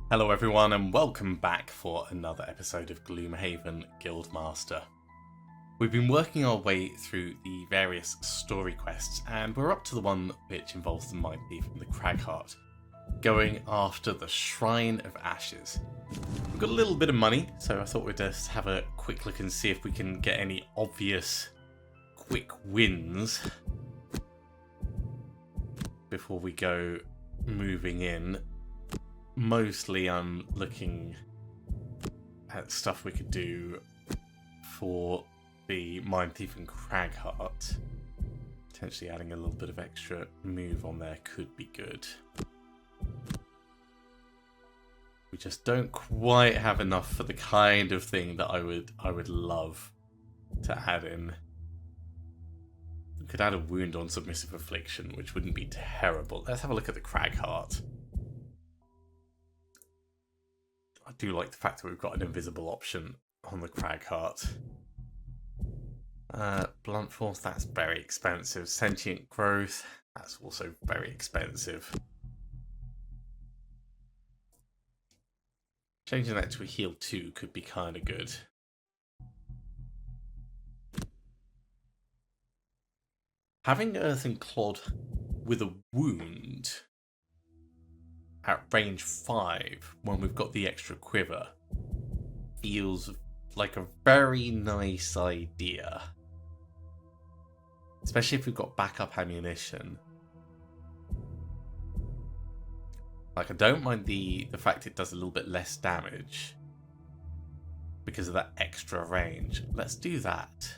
Hello everyone and welcome back for another episode of Gloomhaven Guildmaster. We've been working our way through the various story quests and we're up to the one which involves the Mindthief and the Cragheart, going after the Shrine of Ashes. We've got a little bit of money, so I thought we'd just have a quick look and see if we can get any obvious quick wins before we go moving in. Mostly I'm looking at stuff we could do for the Mindthief and Cragheart. Potentially adding a little bit of extra move on there could be good. We just don't quite have enough for the kind of thing that I would love to add in. We could add a wound on submissive affliction, which wouldn't be terrible. Let's have a look at the Cragheart. I do like the fact that we've got an invisible option on the Cragheart. Blunt force, that's very expensive. Sentient growth, that's also very expensive. Changing that to a heal 2 could be kind of good. Having Earthen Clod with a wound at range 5 when we've got the extra quiver feels like a very nice idea. Especially if we've got backup ammunition. Like, I don't mind the fact it does a little bit less damage because of that extra range. Let's do that.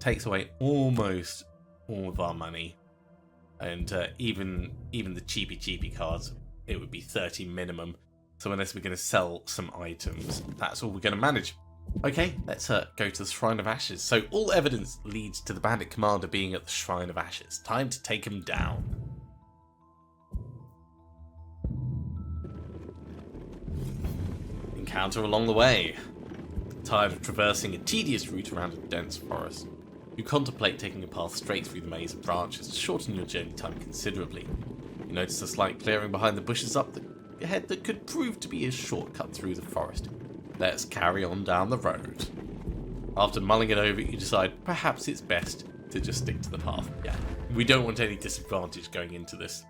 Takes away almost all of our money. And even the cheapy cards, it would be 30 minimum. So unless we're going to sell some items, that's all we're going to manage. Okay, let's go to the Shrine of Ashes. So all evidence leads to the bandit commander being at the Shrine of Ashes. Time to take him down. Encounter along the way. Tired of traversing a tedious route around a dense forest, you contemplate taking a path straight through the maze of branches to shorten your journey time considerably. You notice a slight clearing behind the bushes up ahead that could prove to be a shortcut through the forest. Let's carry on down the road. After mulling it over, you decide perhaps it's best to just stick to the path. Yeah, we don't want any disadvantage going into this.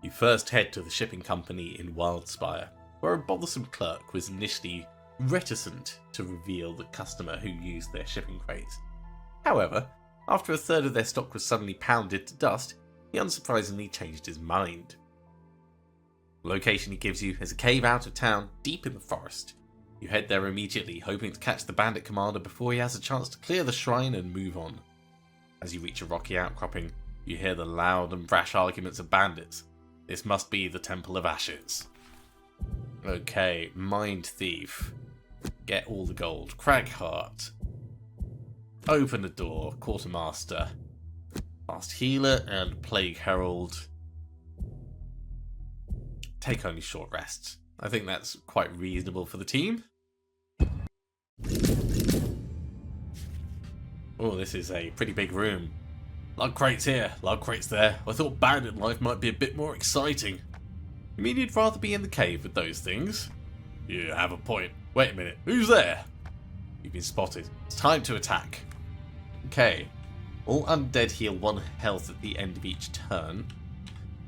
You first head to the shipping company in Wildspire, where a bothersome clerk was initially reticent to reveal the customer who used their shipping crates. However, after a third of their stock was suddenly pounded to dust, he unsurprisingly changed his mind. The location he gives you is a cave out of town, deep in the forest. You head there immediately, hoping to catch the bandit commander before he has a chance to clear the shrine and move on. As you reach a rocky outcropping, you hear the loud and brash arguments of bandits. This must be the Temple of Ashes. Okay, Mindthief. Get all the gold. Cragheart. Open the door. Quartermaster. Fast Healer and Plagueherald. Take only short rests. I think that's quite reasonable for the team. Oh, this is a pretty big room. Lug crates here, lug crates there. I thought bandit life might be a bit more exciting. You mean you'd rather be in the cave with those things? You have a point. Wait a minute, who's there? You've been spotted. It's time to attack. Okay. All undead heal 1 health at the end of each turn.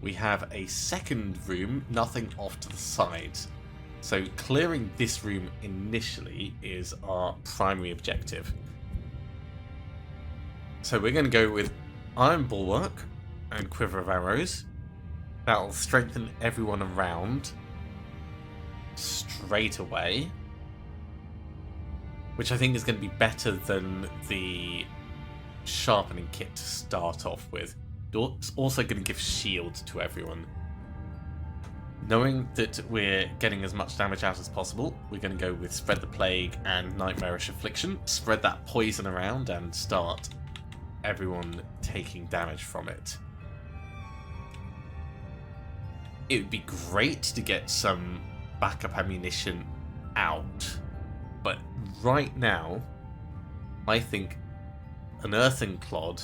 We have a second room, nothing off to the sides. So clearing this room initially is our primary objective. So we're going to go with Iron Bulwark and Quiver of Arrows. That'll strengthen everyone around straight away, which I think is going to be better than the sharpening kit to start off with. It's also going to give shield to everyone. Knowing that we're getting as much damage out as possible, we're going to go with Spread the Plague and Nightmarish Affliction. Spread that poison around and start everyone taking damage from it. It would be great to get some backup ammunition out, but right now I think an earthen clod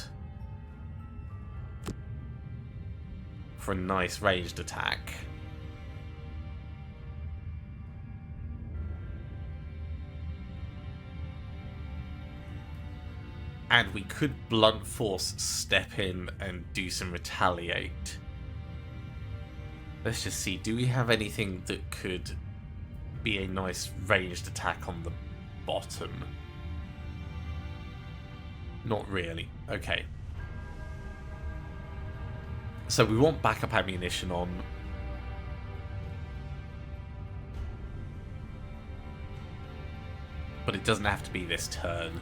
for a nice ranged attack. And we could blunt force step in and do some retaliate. Let's just see, do we have anything that could be a nice ranged attack on the bottom? Not really. Okay. So we want backup ammunition on. But it doesn't have to be this turn.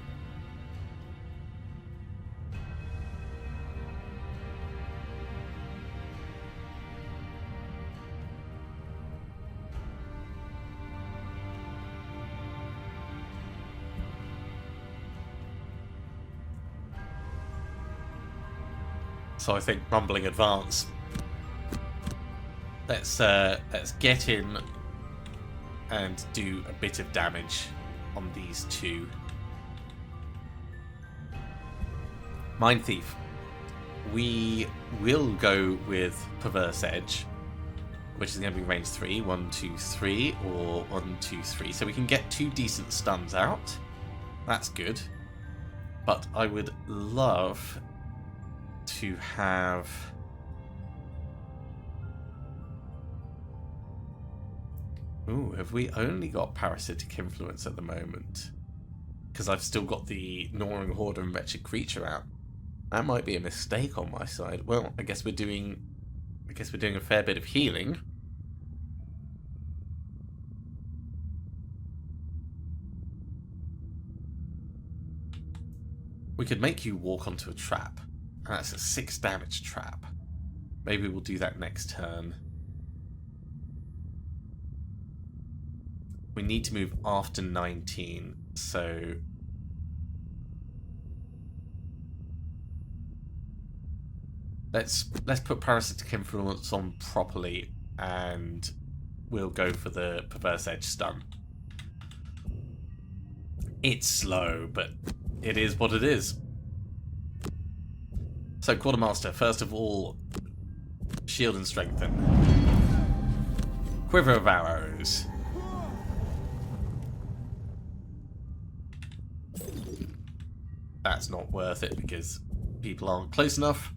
So I think Rumbling Advance. Let's get in and do a bit of damage on these two. Mindthief. We will go with Perverse Edge, which is going to be range 3, 1, 2, 3, or 1, 2, 3. So we can get 2 decent stuns out. That's good. But I would love to have have we only got Parasitic Influence at the moment? Because I've still got the Gnawing Horde and Wretched Creature out. That might be a mistake on my side. Well, I guess we're doing a fair bit of healing. We could make you walk onto a trap. That's a 6 damage trap. Maybe we'll do that next turn. We need to move after 19, so let's put Parasitic Influence on properly, and we'll go for the Perverse Edge stun. It's slow, but it is what it is. So, Quartermaster, first of all, shield and strengthen. Quiver of arrows. That's not worth it because people aren't close enough.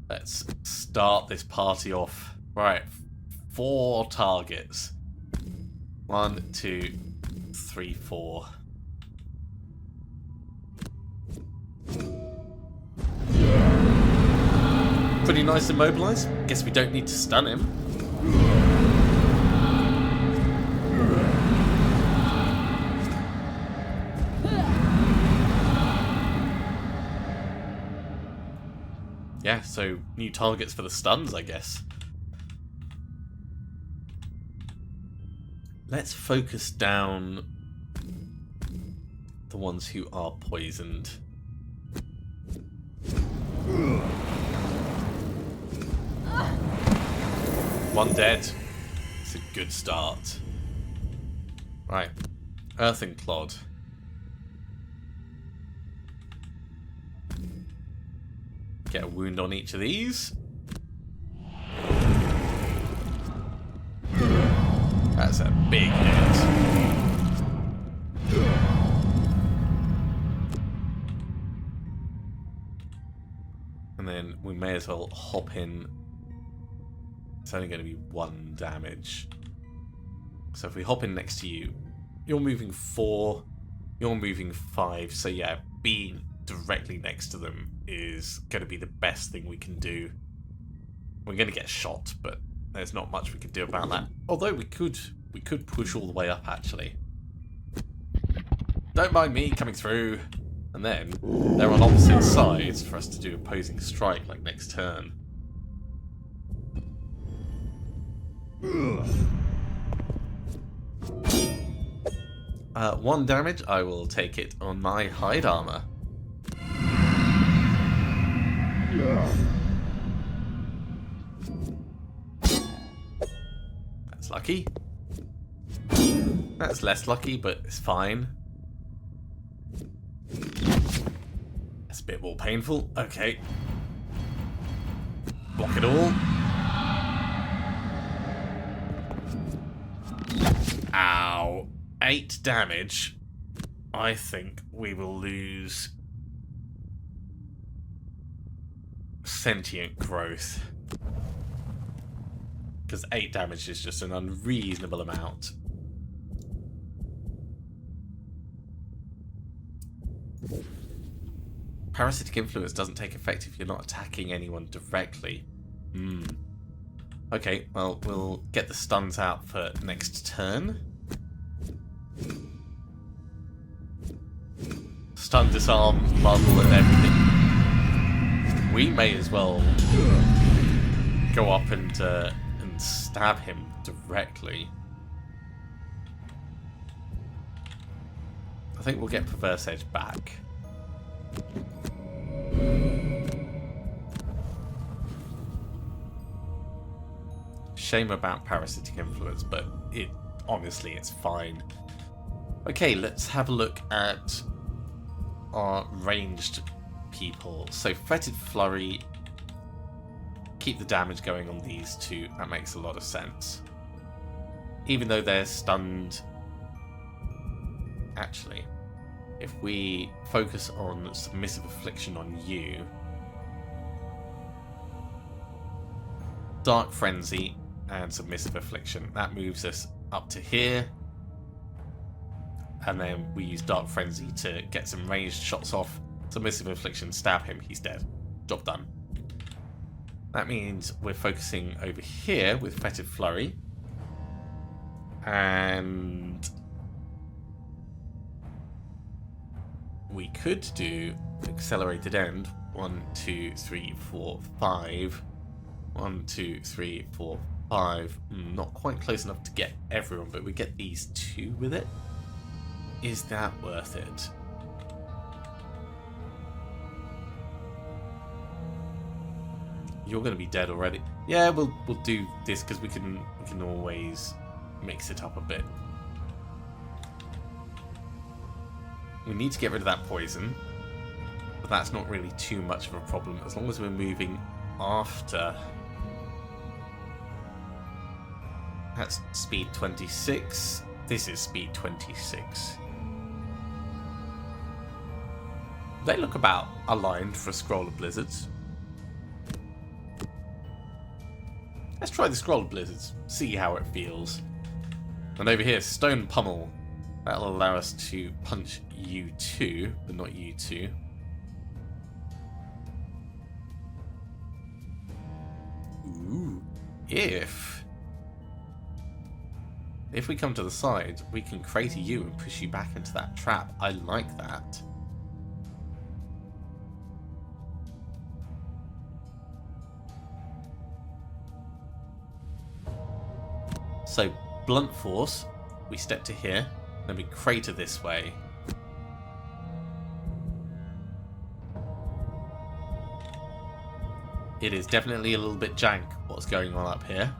Let's start this party off. Right, 4 targets. 1, 2, 3, 4. Pretty nice immobilized. Guess we don't need to stun him. Yeah, so new targets for the stuns, I guess. Let's focus down the ones who are poisoned. One dead. It's a good start. Right. Earthen Clod. Get a wound on each of these. That's a big hit. And then we may as well hop in. It's only going to be 1 damage. So if we hop in next to you, you're moving 4, you're moving 5. So yeah, being directly next to them is going to be the best thing we can do. We're going to get shot, but there's not much we can do about that. Although we could push all the way up, actually. Don't mind me coming through. And then they're on opposite sides for us to do opposing strike like next turn. 1 damage. I will take it on my hide armor. That's lucky. That's less lucky, but it's fine. That's a bit more painful. Okay. Block it all. Ow. 8 damage. I think we will lose sentient growth. Because 8 damage is just an unreasonable amount. Parasitic influence doesn't take effect if you're not attacking anyone directly. Okay, well, we'll get the stuns out for next turn. Stun, disarm, muzzle and everything. We may as well go up and stab him directly. I think we'll get Perverse Edge back. Shame about Parasitic Influence, but honestly, it's fine. Okay, let's have a look at our ranged people. So, Fetid Flurry, keep the damage going on these two. That makes a lot of sense. Even though they're stunned. Actually, if we focus on Submissive Affliction on you, Dark Frenzy and Submissive Affliction, that moves us up to here. And then we use Dark Frenzy to get some ranged shots off. Submissive Affliction, stab him, he's dead. Job done. That means we're focusing over here with Fetid Flurry. And we could do Accelerated End. 1, 2, 3, 4, 5. 1, 2, 3, 4, 5. Not quite close enough to get everyone, but we get these two with it. Is that worth it? You're going to be dead already. Yeah, we'll do this because we can always mix it up a bit. We need to get rid of that poison, but that's not really too much of a problem as long as we're moving after. That's speed 26. This is speed 26. They look about aligned for a Scroll of Blizzards. Let's try the Scroll of Blizzards, see how it feels. And over here, Stone Pummel. That'll allow us to punch you two, but not you two. Ooh. If we come to the side, we can crater you and push you back into that trap. I like that. So, Blunt Force, we step to here, then we crater this way. It is definitely a little bit jank what's going on up here.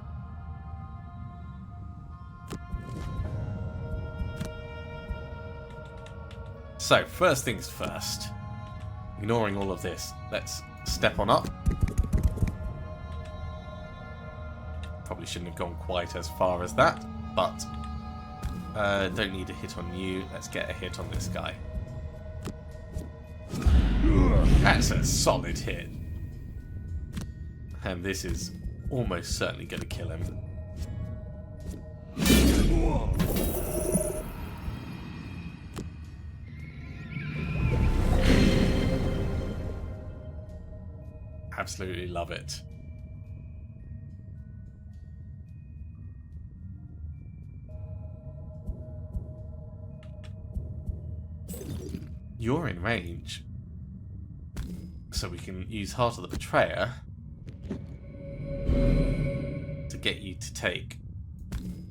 So, first things first. Ignoring all of this, let's step on up. Probably shouldn't have gone quite as far as that, but don't need a hit on you. Let's get a hit on this guy. That's a solid hit. And this is almost certainly going to kill him. Absolutely love it. You're in range, so we can use Heart of the Betrayer to get you to take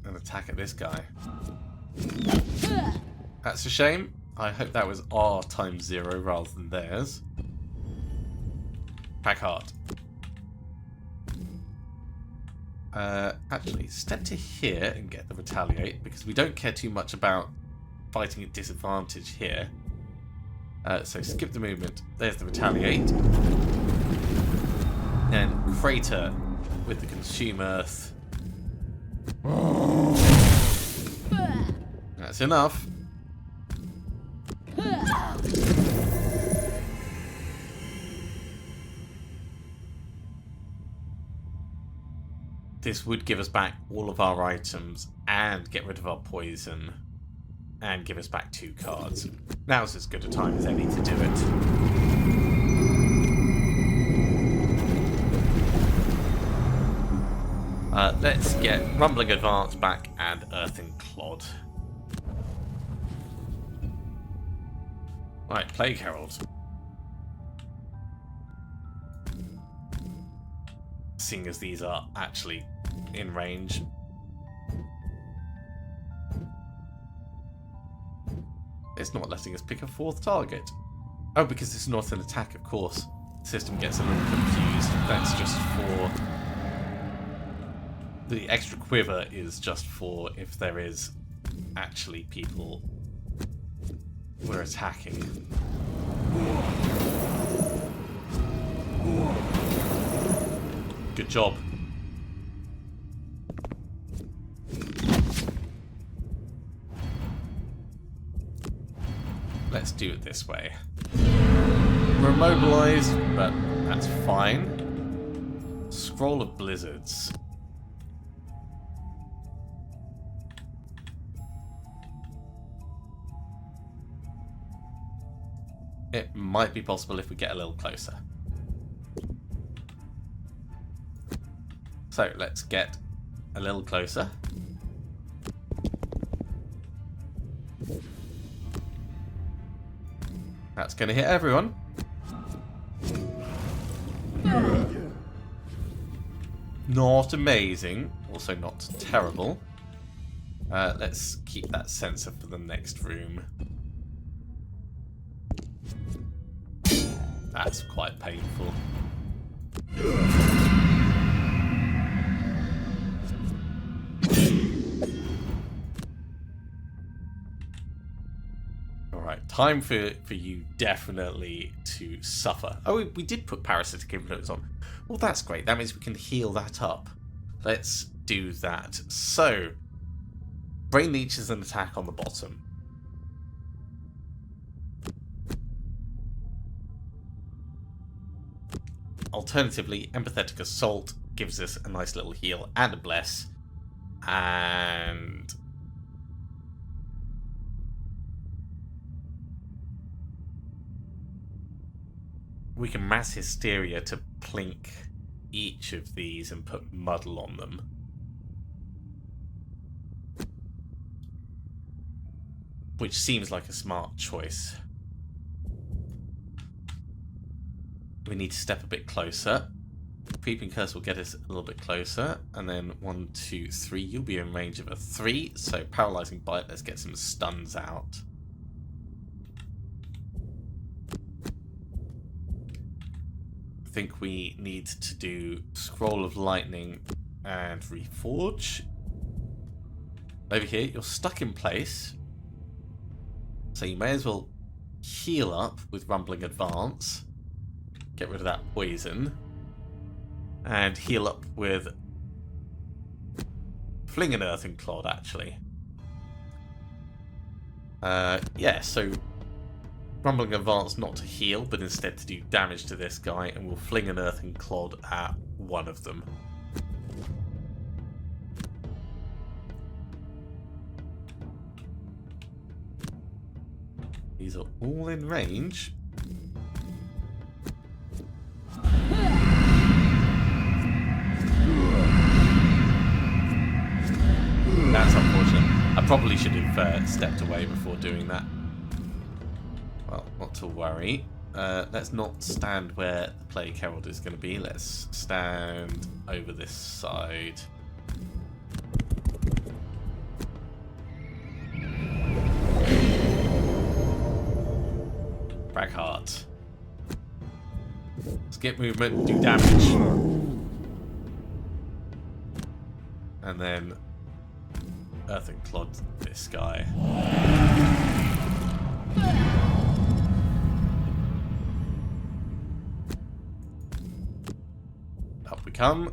an attack at this guy. That's a shame. I hope that was our times 0 rather than theirs. Cragheart. Actually, step to here and get the Retaliate, because we don't care too much about fighting at disadvantage here. So skip the movement. There's the retaliate. And crater with the consume earth. That's enough. This would give us back all of our items and get rid of our poison and give us back 2 cards. Now's as good a time as any to do it. Let's get Rumbling Advance back and Earthen Clod. Right, Plagueherald. Seeing as these are actually in range. It's not letting us pick a 4th target. Oh, because it's not an attack, of course. The system gets a little confused. That's just for... The extra quiver is just for if there is actually people we're attacking. Good job. Let's do it this way. We're immobilized, but that's fine. Scroll of Blizzards. It might be possible if we get a little closer. So let's get a little closer. That's going to hit everyone. Not amazing, also not terrible. Let's keep that sensor for the next room. That's quite painful. Alright, time for you definitely to suffer. Oh, we did put parasitic influence on. Well, that's great. That means we can heal that up. Let's do that. So, Brain Leech is an attack on the bottom. Alternatively, Empathetic Assault gives us a nice little heal and a bless. And we can Mass Hysteria to plink each of these and put Muddle on them. Which seems like a smart choice. We need to step a bit closer. Creeping Curse will get us a little bit closer. And then 1, 2, 3. You'll be in range of a 3. So Paralyzing Bite. Let's get some stuns out. I think we need to do Scroll of Lightning and Reforge. Over here, you're stuck in place. So you may as well heal up with Rumbling Advance. Get rid of that poison. And heal up with Fling and Earthen Clod, actually. Yeah, so Rumbling Advance not to heal, but instead to do damage to this guy, and we'll Fling an Earthen Clod at one of them. These are all in range. That's unfortunate. I probably should have stepped away before doing that. Well, not to worry. Let's not stand where the Plagueherald is going to be. Let's stand over this side. Cragheart. Skip movement, do damage. And then Earthen Clod this guy. come.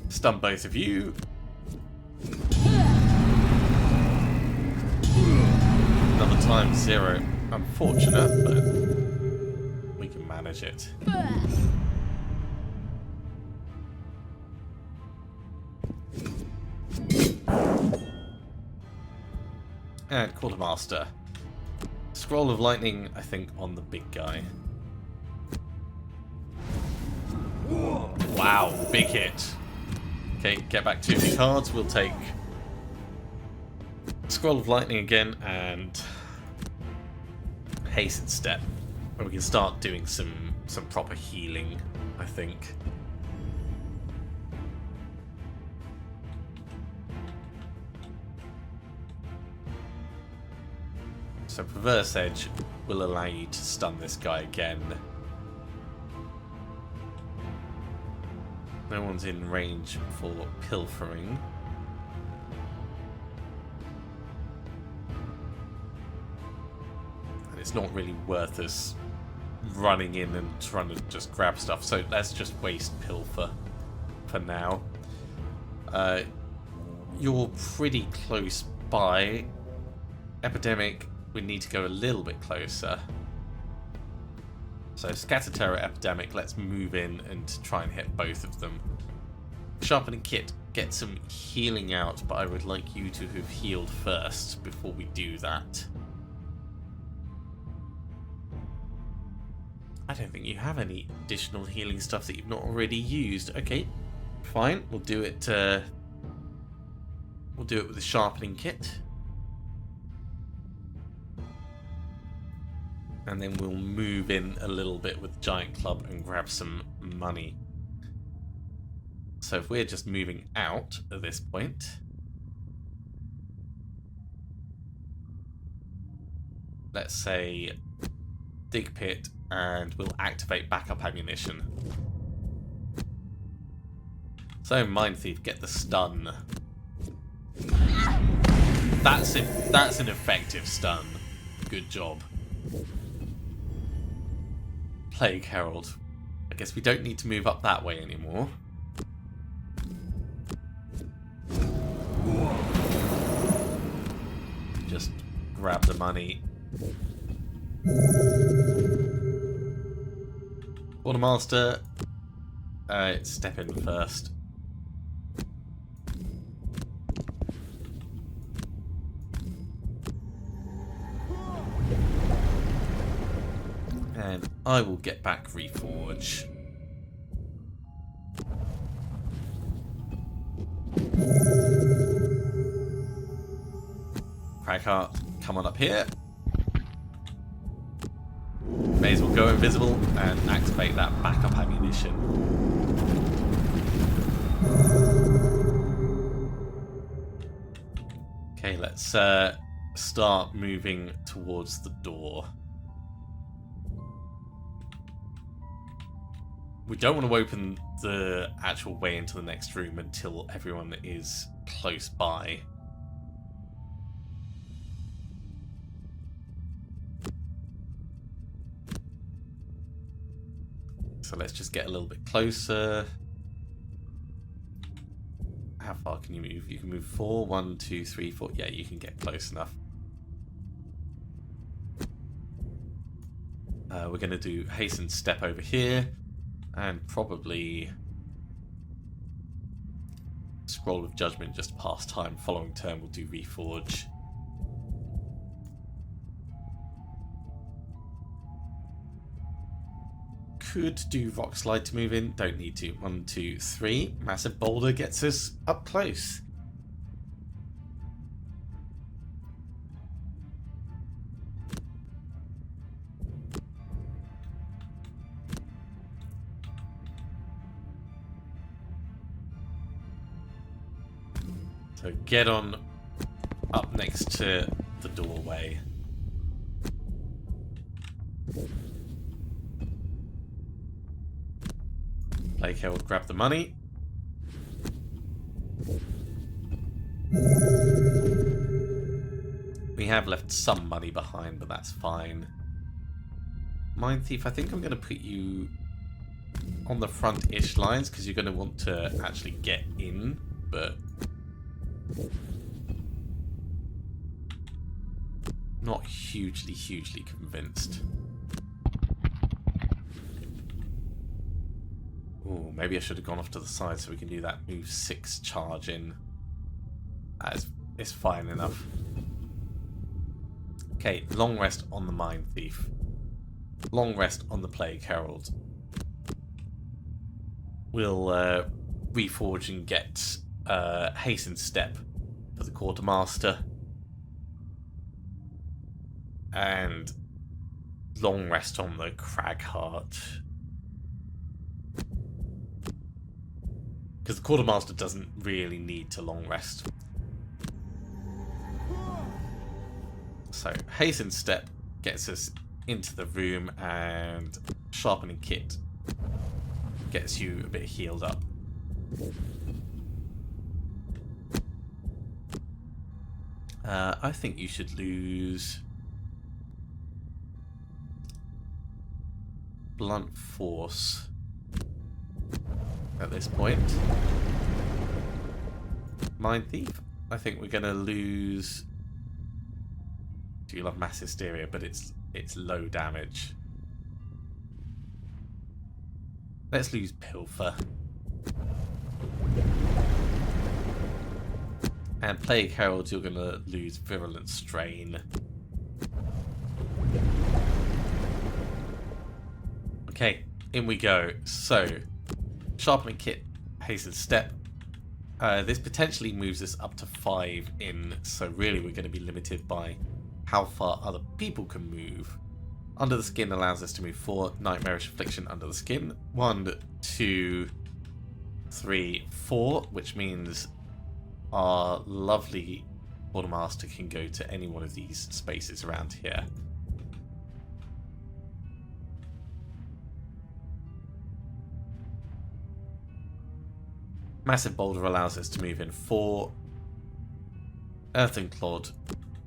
Stun both of you. Another time 0. Unfortunate, but we can manage it. And Quartermaster. Scroll of Lightning, I think, on the big guy. Wow, big hit. Okay, get back to the cards. We'll take Scroll of Lightning again and Hasten Step. And we can start doing some proper healing, I think. So Perverse Edge will allow you to stun this guy again. No one's in range for pilfering. And it's not really worth us running in and trying to just grab stuff, so let's just waste pilfer for now. You're pretty close by. Epidemic, we need to go a little bit closer. So Scatter Terror, Epidemic, let's move in and try and hit both of them. Sharpening Kit, get some healing out, but I would like you to have healed first before we do that. I don't think you have any additional healing stuff that you've not already used. Okay, fine, we'll do it with the Sharpening Kit. And then we'll move in a little bit with Giant Club and grab some money. So if we're just moving out at this point, let's say Dig Pit, and we'll activate backup ammunition. So Mindthief, get the stun. That's an effective stun. Good job. Plagueherald. I guess we don't need to move up that way anymore. Just grab the money. Quartermaster, step in first. And I will get back Reforge. Cragheart, come on up here. May as well go invisible and activate that backup ammunition. Okay, let's start moving towards the door. We don't want to open the actual way into the next room until everyone is close by. So let's just get a little bit closer. How far can you move? You can move 4, 1, 2, 3, 4. Yeah, you can get close enough. We're going to do Hasten Step over here. And probably Scroll of Judgment just to pass time. Following turn we'll do Reforge. Could do Rock Slide to move in. Don't need to. 1, 2, 3. Massive Boulder gets us up close. So get on up next to the doorway. Plagueherald, grab the money. We have left some money behind, but that's fine. Mindthief, I think I'm going to put you on the front-ish lines because you're going to want to actually get in, but not hugely convinced. Oh, maybe I should have gone off to the side so we can do that move 6 charge in. It's fine enough. Okay, long rest on the Mindthief. Long rest on the Plagueherald. We'll reforge and get hastened step for the Quartermaster. And long rest on the Cragheart. Because the Quartermaster doesn't really need to long rest. So, hastened step gets us into the room, and sharpening kit gets you a bit healed up. I think you should lose blunt force at this point. Mindthief, I think we're going to lose. Do you love mass hysteria? But it's low damage. Let's lose pilfer. And Plagueherald, you're going to lose virulent strain. Okay, in we go. So, sharpening kit, hastened step. This potentially moves us up to 5 in, so really we're going to be limited by how far other people can move. Under the skin allows us to move 4. Nightmarish affliction under the skin. 1, 2, 3, 4, which means our lovely Quartermaster can go to any one of these spaces around here. Massive Boulder allows us to move in 4. Earthen Clod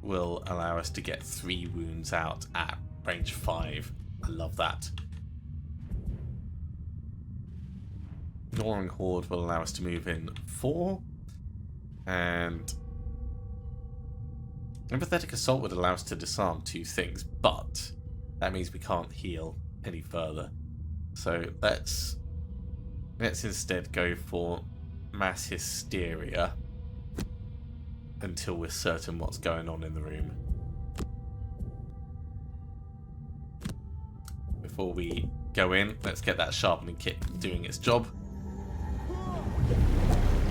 will allow us to get 3 wounds out at range 5. I love that. Gnawing Horde will allow us to move in 4. And Empathetic Assault would allow us to disarm 2 things, but that means we can't heal any further. So let's instead go for Mass Hysteria until we're certain what's going on in the room. Before we go in, let's get that sharpening kit doing its job.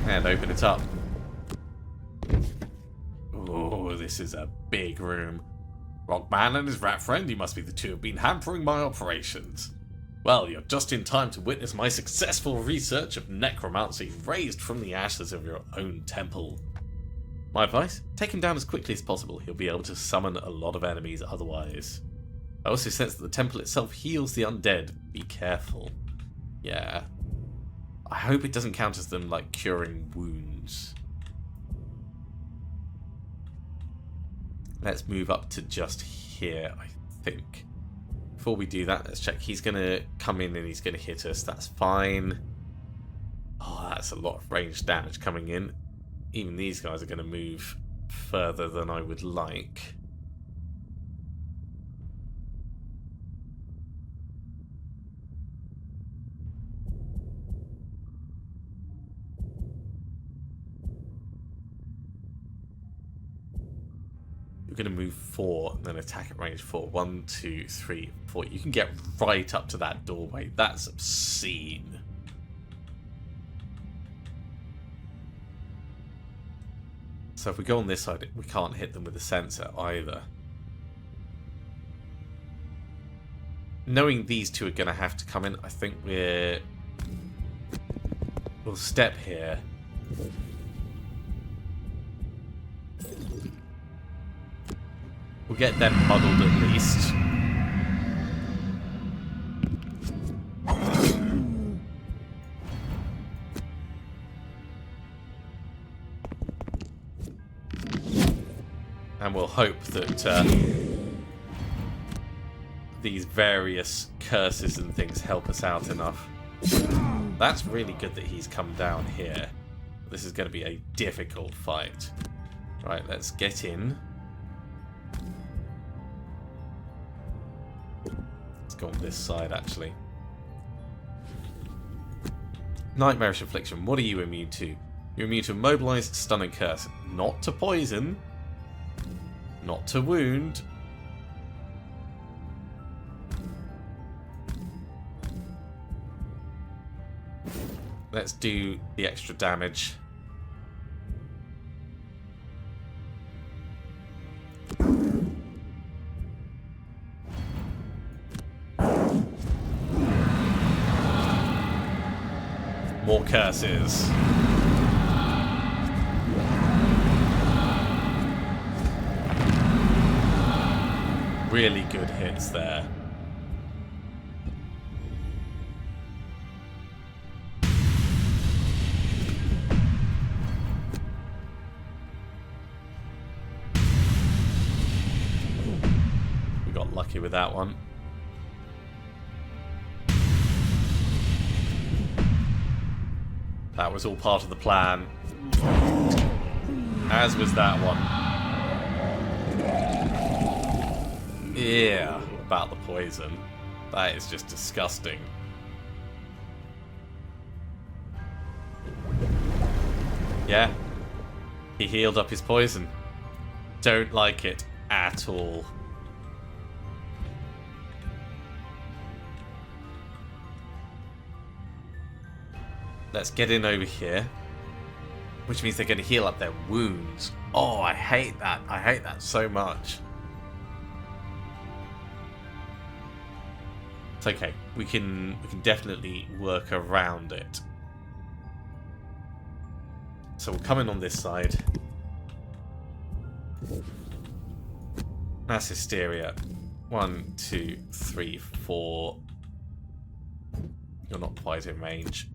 And open it up. Oh, this is a big room. Rockman and his rat friend, you must be the two who have been hampering my operations. Well, you're just in time to witness my successful research of necromancy raised from the ashes of your own temple. My advice? Take him down as quickly as possible. He'll be able to summon a lot of enemies otherwise. I also sense that the temple itself heals the undead. Be careful. Yeah. I hope it doesn't count as them, like, curing wounds. Let's move up to just here, I think. Before we do that, let's check. He's going to come in and he's going to hit us. That's fine. Oh, that's a lot of ranged damage coming in. Even these guys are going to move further than I would like. You're going to move 4 and then attack at range 4. 1, 2, 3, 4. You can get right up to that doorway. That's obscene. So if we go on this side, we can't hit them with a sensor either. Knowing these two are going to have to come in, I think we'll step here. We'll get them muddled at least. And we'll hope that these various curses and things help us out enough. That's really good that he's come down here. This is going to be a difficult fight. Right, let's get in. Let's go on this side, actually. Nightmarish Affliction. What are you immune to? You're immune to Immobilize, Stun, and Curse. Not to Poison. Not to Wound. Let's do the extra damage. More curses. Really good hits there. We got lucky with that one. That was all part of the plan. As was that one. Yeah, about the poison. That is just disgusting. Yeah, he healed up his poison. Don't like it at all. Let's get in over here. Which means they're going to heal up their wounds. Oh, I hate that. I hate that so much. It's okay. We can definitely work around it. So we'll come in on this side. Mass Hysteria. 1, 2, 3, 4. You're not quite in range.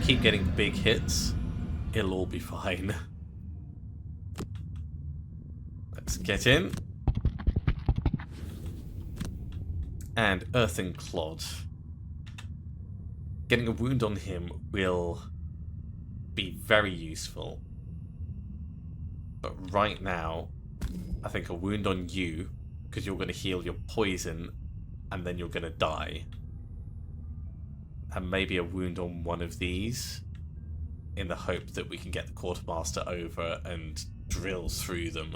Keep getting big hits. It'll all be fine. Let's get in. And Earthen Clod. Getting a wound on him will be very useful. But right now, I think a wound on you, because you're going to heal your poison, and then you're going to die. And maybe a wound on one of these, in the hope that we can get the Quartermaster over and drill through them.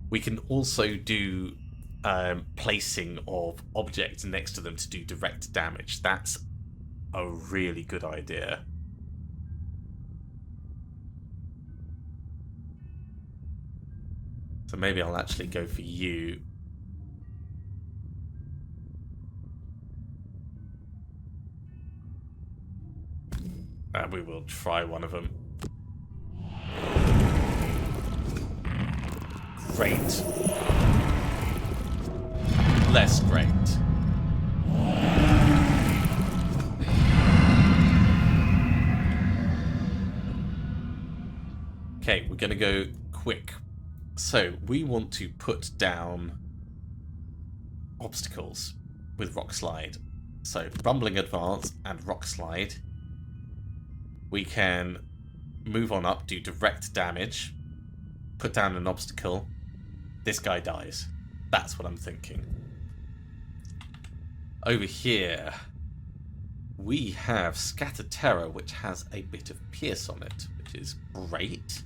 We can also do placing of objects next to them to do direct damage. That's a really good idea. So maybe I'll actually go for you. And we will try one of them. Great. Less great. Okay, we're going to go quick. So, we want to put down obstacles with Rock Slide. So, Rumbling Advance and Rock Slide. We can move on up, do direct damage, put down an obstacle. This guy dies. That's what I'm thinking. Over here, we have Scatter Terror, which has a bit of Pierce on it, which is great.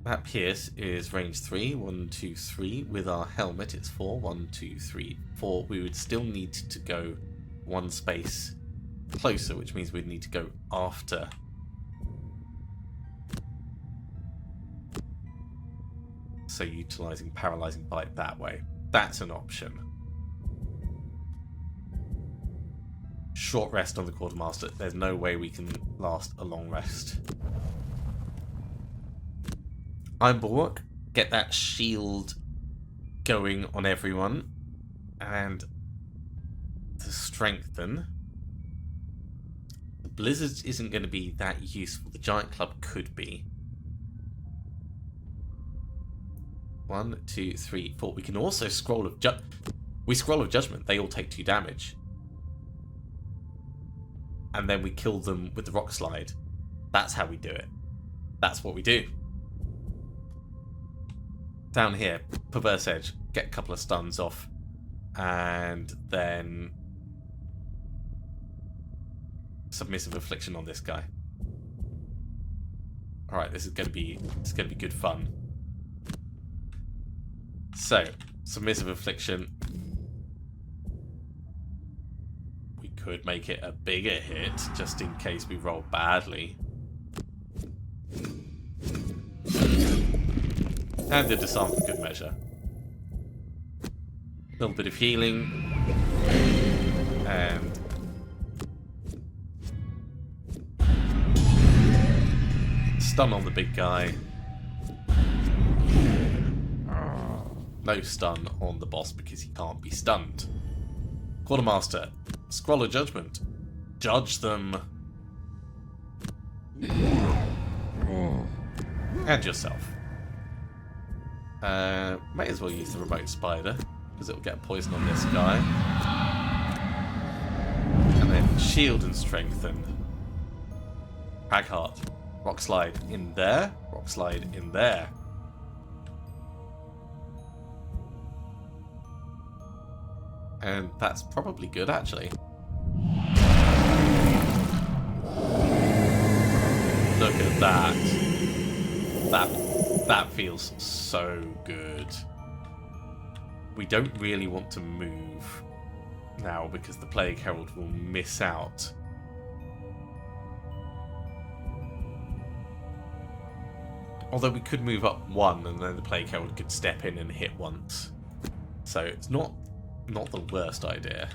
That Pierce is range 3, 1, 2, 3. With our helmet, it's 4, 1, 2, 3, 4. We would still need to go one space closer, which means we'd need to go after. So utilising Paralysing Bite that way. That's an option. Short rest on the Quartermaster. There's no way we can last a long rest. Iron Bulwark. Get that shield going on everyone. And the strengthen. The blizzard isn't going to be that useful. The giant club could be. 1, 2, 3, 4. We can also scroll of judgment. They all take 2 damage. And then we kill them with the rock slide. That's how we do it. That's what we do. Down here, Perverse Edge, get a couple of stuns off, and then Submissive Affliction on this guy. All right, this is going to be good fun. So, Submissive Affliction. We could make it a bigger hit, just in case we roll badly. And the disarm for good measure. A little bit of healing. And stun on the big guy. No stun on the boss because he can't be stunned. Quartermaster, Scroll of Judgment. Judge them. And yourself. May as well use the remote spider, because it'll get poison on this guy. And then shield and strengthen. Cragheart. Rock slide in there. Rock slide in there. And that's probably good, actually. Look at that. That feels so good. We don't really want to move now because the Plagueherald will miss out. Although we could move up 1 and then the Plagueherald could step in and hit once. So it's not the worst idea.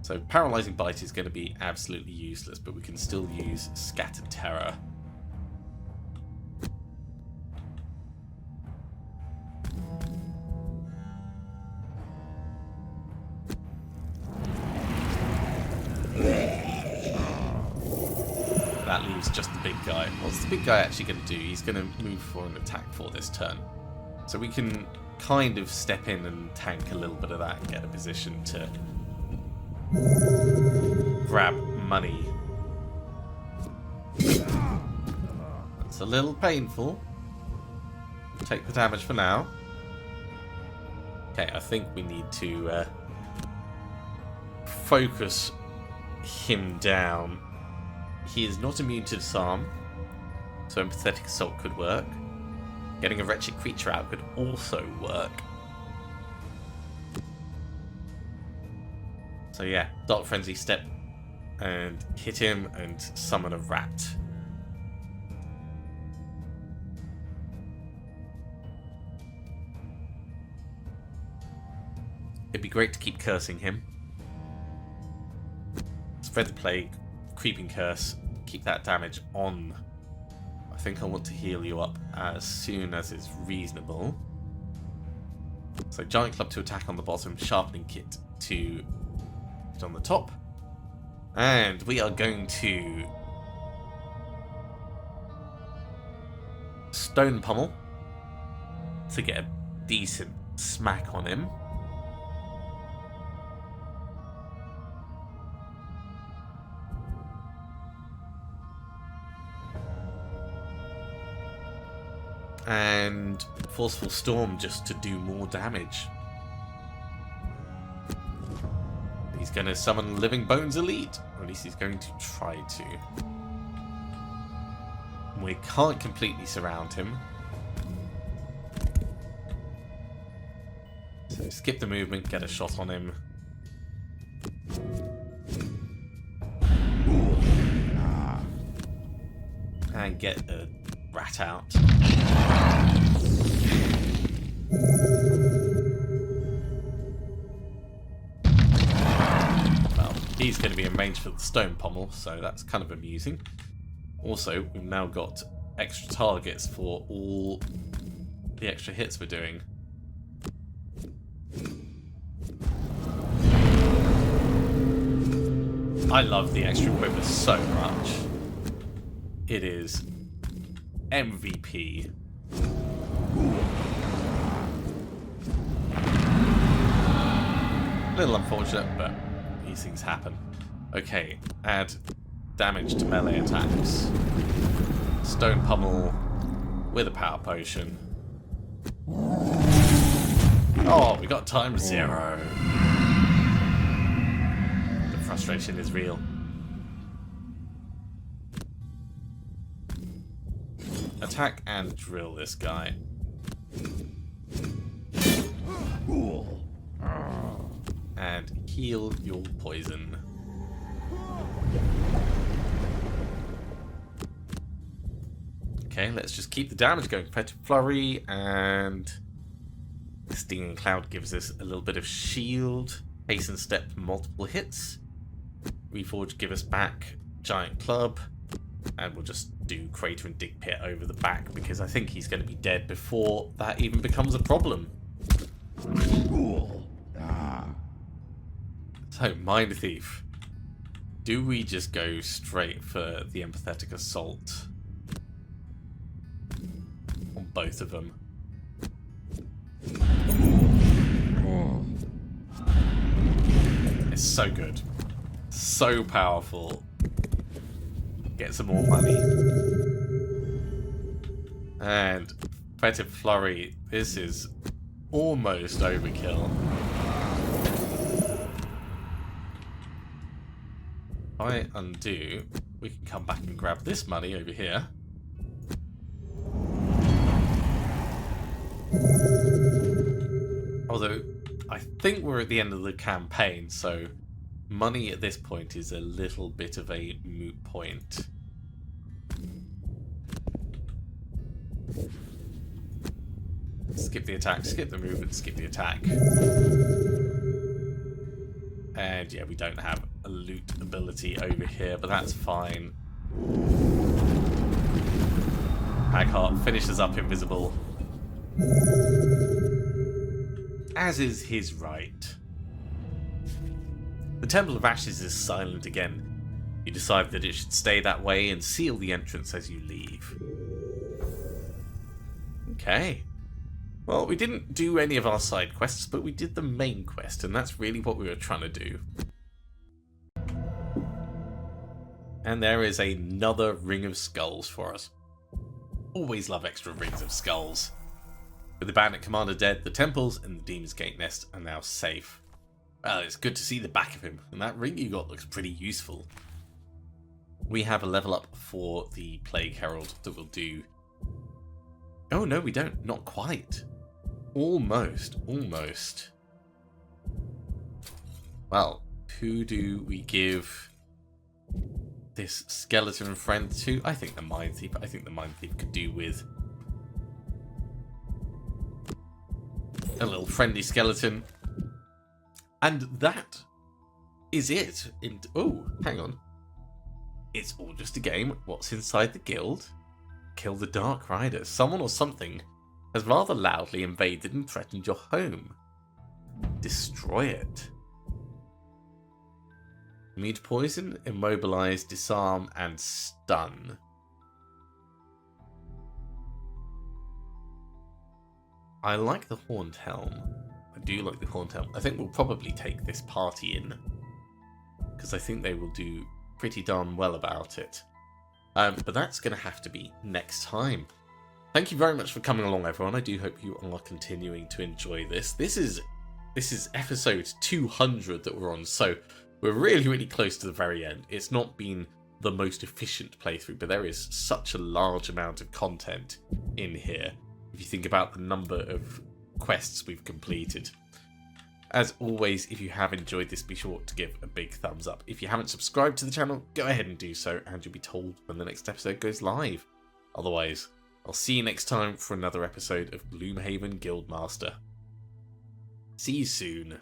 So Paralyzing Bite is going to be absolutely useless, but we can still use Scattered Terror. That leaves just the big guy. What's the big guy actually going to do? He's going to move for an attack for this turn. So we can kind of step in and tank a little bit of that and get a position to grab money. That's a little painful. Take the damage for now. Okay, I think we need to focus him down. He is not immune to disarm, so Empathetic Assault could work. Getting a Wretched Creature out could also work. So yeah, Dark Frenzy, step and hit him and summon a rat. It'd be great to keep cursing him. Spread the Plague, Creeping Curse, keep that damage on. I think I want to heal you up as soon as it's reasonable. So Giant Club to attack on the bottom, Sharpening Kit to on the top, and we are going to Stone Pummel to get a decent smack on him. And Forceful Storm just to do more damage. He's going to summon Living Bones Elite. Or at least he's going to try to. We can't completely surround him. So skip the movement, get a shot on him. And get a rat out. He's going to be in range for the Stone Pommel, so that's kind of amusing. Also, we've now got extra targets for all the extra hits we're doing. I love the extra equipment so much. It is MVP. A little unfortunate, but these things happen. Okay, add damage to melee attacks. Stone pummel with a power potion. Oh, we got times 0. The frustration is real. Attack and drill this guy. And heal your poison. Okay, let's just keep the damage going. Petty Flurry and Stinging Cloud gives us a little bit of shield. Hasten Step, multiple hits. Reforge give us back Giant Club. And we'll just do Crater and Dig Pit over the back because I think he's going to be dead before that even becomes a problem. So, Mindthief. Do we just go straight for the Empathetic Assault? On both of them. It's so good. So powerful. Get some more money. And Petty Flurry. This is almost overkill. If I undo, we can come back and grab this money over here. Although, I think we're at the end of the campaign, so money at this point is a little bit of a moot point. Skip the attack, skip the movement, skip the attack. And yeah, we don't have a loot ability over here, but that's fine. Cragheart finishes up invisible. As is his right. The Temple of Ashes is silent again. You decide that it should stay that way and seal the entrance as you leave. Okay. Well, we didn't do any of our side quests, but we did the main quest, and that's really what we were trying to do. And there is another Ring of Skulls for us. Always love extra Rings of Skulls. With the Bandit Commander dead, the temples and the Demon's Gate Nest are now safe. Well, it's good to see the back of him, and that ring you got looks pretty useful. We have a level up for the Plagueherald that will do... Oh no, we don't. Not quite. Almost. Almost. Well, who do we give this skeleton friend to? I think the Mindthief. I think the Mindthief could do with a little friendly skeleton. And that is it. Oh, hang on. It's all just a game. What's inside the guild? Kill the Dark Riders. Someone or something has rather loudly invaded and threatened your home. Destroy it. Immune to poison, immobilize, disarm, and stun. I like the Horned Helm. I do like the Horned Helm. I think we'll probably take this party in, because I think they will do pretty darn well about it. But that's going to have to be next time. Thank you very much for coming along, everyone. I do hope you are continuing to enjoy this. This is episode 200 that we're on, so we're really, really close to the very end. It's not been the most efficient playthrough, but there is such a large amount of content in here, if you think about the number of quests we've completed. As always, if you have enjoyed this, be sure to give a big thumbs up. If you haven't subscribed to the channel, go ahead and do so, and you'll be told when the next episode goes live. Otherwise, I'll see you next time for another episode of Gloomhaven Guildmaster. See you soon.